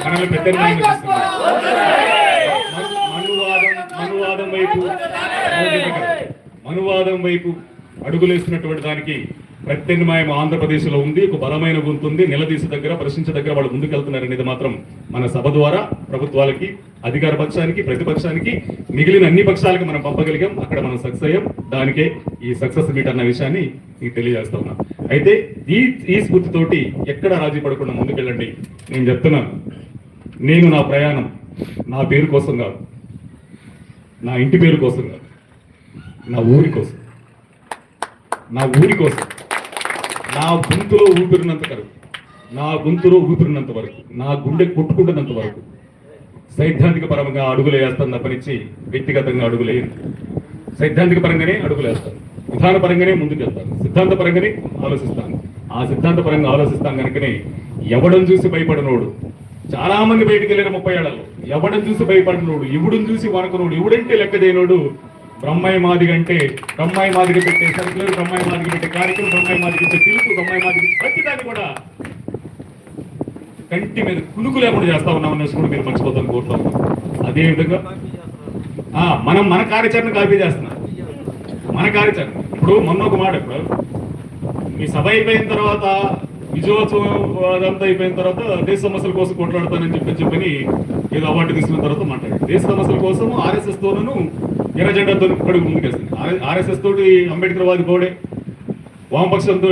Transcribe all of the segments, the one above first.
మనల్ని పెద్ద మనువాదం వైపు అడుగులేస్తున్నటువంటి దానికి ప్రత్యామ్నాయం ఆంధ్రప్రదేశ్లో ఉంది. ఒక బలమైన గొంతు ఉంది. నిలదీసి దగ్గర ప్రశ్నించే దగ్గర వాళ్ళు ముందుకెళ్తున్నారనేది మాత్రం మన సభ ద్వారా ప్రభుత్వాలకి, అధికార పక్షానికి, ప్రతిపక్షానికి, మిగిలిన అన్ని పక్షాలకి మనం పంపగలిగాం. అక్కడ మనం సక్సెస్ అయ్యాం. దానికే ఈ సక్సెస్ మీట్ అన్న విషయాన్ని మీకు తెలియజేస్తా ఉన్నాం. అయితే ఈ స్ఫూర్తితోటి ఎక్కడ రాజీ పడకుండా ముందుకెళ్ళండి. నేను చెప్తున్నాను, నేను నా ప్రయాణం నా పేరు కోసం కాదు, నా ఇంటి పేరు కోసం కాదు, నా ఊరి కోసం, నా ఊరి కోసం, నా గొంతులో ఊపిరినంత వరకు, నా గుండె కొట్టుకుంటున్నంత వరకు సైద్ధాంతిక పరంగా అడుగులు వేస్తాను తప్పనిచ్చి వ్యక్తిగతంగా అడుగులేను. సైద్ధాంతిక పరంగానే అడుగులు వేస్తాను, విధాన పరంగానే ముందుకు వెళ్తాను, సిద్ధాంత పరంగానే ఆలోచిస్తాను. ఆ సిద్ధాంత పరంగా ఆలోచిస్తాను కనుకనే ఎవడం చూసి భయపడినోడు, చాలా మంది బయటికి వెళ్ళారు 30 ఏళ్లలో. ఎవడం చూసి భయపడినోడు, ఇవుడుని చూసి వనకనోడు, ఇవుడంటే లెక్క చేయనోడు బ్రహ్మాయి మాదిగ అంటే బ్రహ్మాయి మాదిగ పెట్టే సరుకులు, బ్రహ్మాయి మాదిగ పెట్టే కార్యక్రమం, బ్రహ్మాయి మాదిగ ఇచ్చే పిలుపు, బ్రహ్మాయి మాదిగ ప్రతిదాన్ని కూడా కంటి మీద కునుకు లేకుండా చేస్తా ఉన్నామనేసి కూడా మీరు మర్చిపోతాను కోరుతాం. అదేవిధంగా మన కార్యాచరణ కాపీ చేస్తున్నాం. మన కార్యాచరణ ఇప్పుడు మొన్న ఒక మాట, ఇప్పుడు మీ సభ అయిపోయిన తర్వాత, విజయోత్సవం అదంతా అయిపోయిన తర్వాత దేశ సమస్యల కోసం కొట్లాడతానని చెప్పని ఏదో అవార్డు తీసుకున్న తర్వాత మాట్లాడారు. దేశ సమస్యల కోసం ఆర్ఎస్ఎస్ తోనూ ఎర్ర జెండాతో అడుగు ముందుకేస్తుంది. ఆర్ఎస్ఎస్ తోటి అంబేద్కర్ వాది పోడే, వామపక్షంతో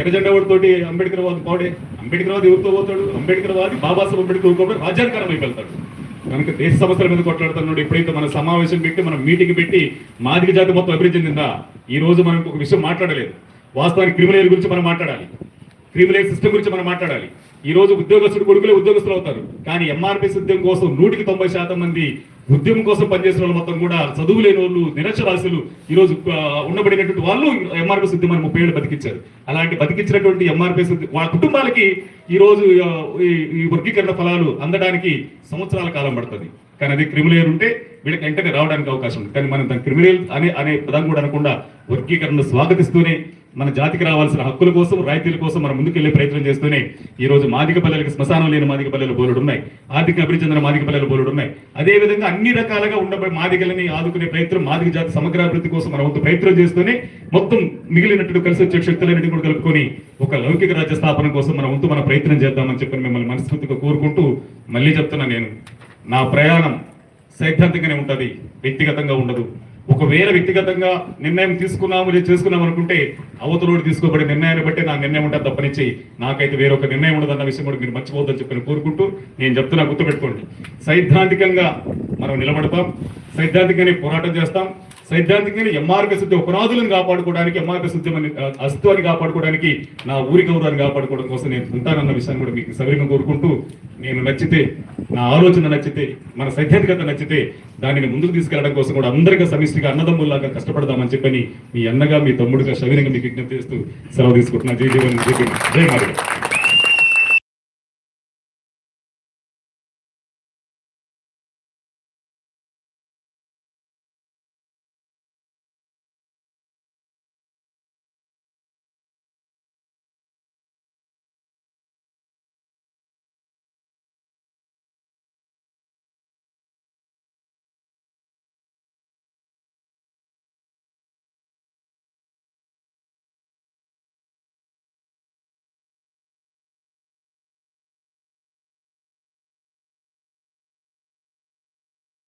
ఎర్ర జెండా తోటి అంబేద్కర్ వాది పోడే. అంబేద్కర్ వాది ఎవరితో పోతాడు? అంబేద్కర్ వాది బాబాసాహెబ్ అంబేద్కర్ కూడా రాజ్యాంగకరం అయిపోతాడు. కనుక దేశ సమస్యల మీద కొట్లాడుతున్నాడు. ఎప్పుడైతే మన సమావేశం పెట్టి, మనం మీటింగ్ పెట్టి మాదిగ జాతి మొత్తం అభివృద్ధి చెందిందా, ఈ రోజు మనం ఒక విషయం మాట్లాడలేదు. వాస్తవానికి క్రిమినల్ గురించి మనం మాట్లాడాలి, క్రిమినల్ సిస్టమ్ గురించి మనం మాట్లాడాలి. ఈ రోజు ఉద్యోగస్తుడు కొడుకులే ఉద్యోగస్తులు అవుతారు. కానీ ఎంఆర్పీఎస్ ఉద్యమం కోసం 100% మంది ఉద్యమం కోసం పనిచేసిన వాళ్ళు మొత్తం కూడా చదువు లేని వాళ్ళు, నిరక్షరాస్యులు ఈ రోజు ఉండబడినటువంటి వాళ్ళు ఎంఆర్పీఎస్ ఉద్యమాన్ని 30 ఏళ్ళు బతికించారు. అలాంటి బతికించినటువంటి ఎంఆర్పీఎస్ వాళ్ళ కుటుంబాలకి ఈ రోజు ఈ వర్గీకరణ ఫలాలు అందడానికి సంవత్సరాల కాలం పడుతుంది. కానీ అది క్రిమినల్ ఉంటే వీళ్ళకి వెంటనే రావడానికి అవకాశం ఉంది. కానీ మనం దాని క్రిమినల్ అనే పదం కూడా అనకుండా వర్గీకరణను స్వాగతిస్తూనే మన జాతికి రావాల్సిన హక్కుల కోసం, రాయితీల కోసం మనం ముందుకెళ్లే ప్రయత్నం చేస్తూనే ఈ రోజు మాదిగ పల్లెలకు శ్మశానం లేని మాదిగ పల్లెలు బోలుడు ఉన్నాయి, ఆర్థిక అభివృద్ధి చెందిన మాదిగ పల్లెలు బోలుడు ఉన్నాయి. అదేవిధంగా అన్ని రకాలుగా ఉండబోయే మాదిగలని ఆదుకునే ప్రయత్నం, మాదిగ జాతి సమగ్రాభివృద్ధి కోసం మన వంతు ప్రయత్నం చేస్తూనే మొత్తం మిగిలినట్టు కలిసి వచ్చే శక్తులన్నింటినీ కూడా కలుపుకొని ఒక లౌకిక రాజ్య స్థాపన కోసం మన వంతు మన ప్రయత్నం చేద్దామని చెప్పి మిమ్మల్ని మనస్ఫూర్తిగా కోరుకుంటూ మళ్ళీ చెప్తున్నా, నేను నా ప్రయాణం సైద్ధాంతికంగానే ఉంటుంది, వ్యక్తిగతంగా ఉండదు. ఒకవేళ వ్యక్తిగతంగా నిర్ణయం తీసుకున్నాము లేదా చేసుకున్నాం అనుకుంటే అవతలోడు తీసుకోబడే నిర్ణయాన్ని బట్టి నా నిర్ణయం ఉంటుంది తప్పనిచ్చి నాకైతే వేరొక నిర్ణయం ఉండదన్న విషయం కూడా మీరు మర్చిపోవద్దని చెప్పి కోరుకుంటూ నేను చెప్తున్నా, గుర్తుపెట్టుకోండి, సైద్ధాంతికంగా మనం నిలబడతాం, సైద్ధాంతికంగానే పోరాటం చేస్తాం, సైద్ధాంతికంగానే ఎంఆర్పీఎస్ ఉద్యమ పునాదులను కాపాడుకోవడానికి, ఎంఆర్పీఎస్ ఉద్యమాన్ని అస్తిత్వాన్ని కాపాడుకోవడానికి, నా ఊరి గౌరవాన్ని కాపాడుకోవడం కోసం నేను ఉంటానన్న విషయాన్ని కూడా మీకు సవిరంగా కోరుకుంటూ, నేను నచ్చితే, నా ఆలోచన నచ్చితే, మన సైద్ధాంతికత నచ్చితే దానిని ముందుకు తీసుకెళ్లడం కోసం కూడా అందరికీ సమిష్టిగా అన్నదమ్ముల్లాగా కష్టపడదామని చెప్పని మీ అన్నగా, మీ తమ్ముడుగా సవిరంగా మీకు విజ్ఞప్తి చేస్తూ సెలవు తీసుకుంటున్నా. జై జీవన్, జై మాదిగ.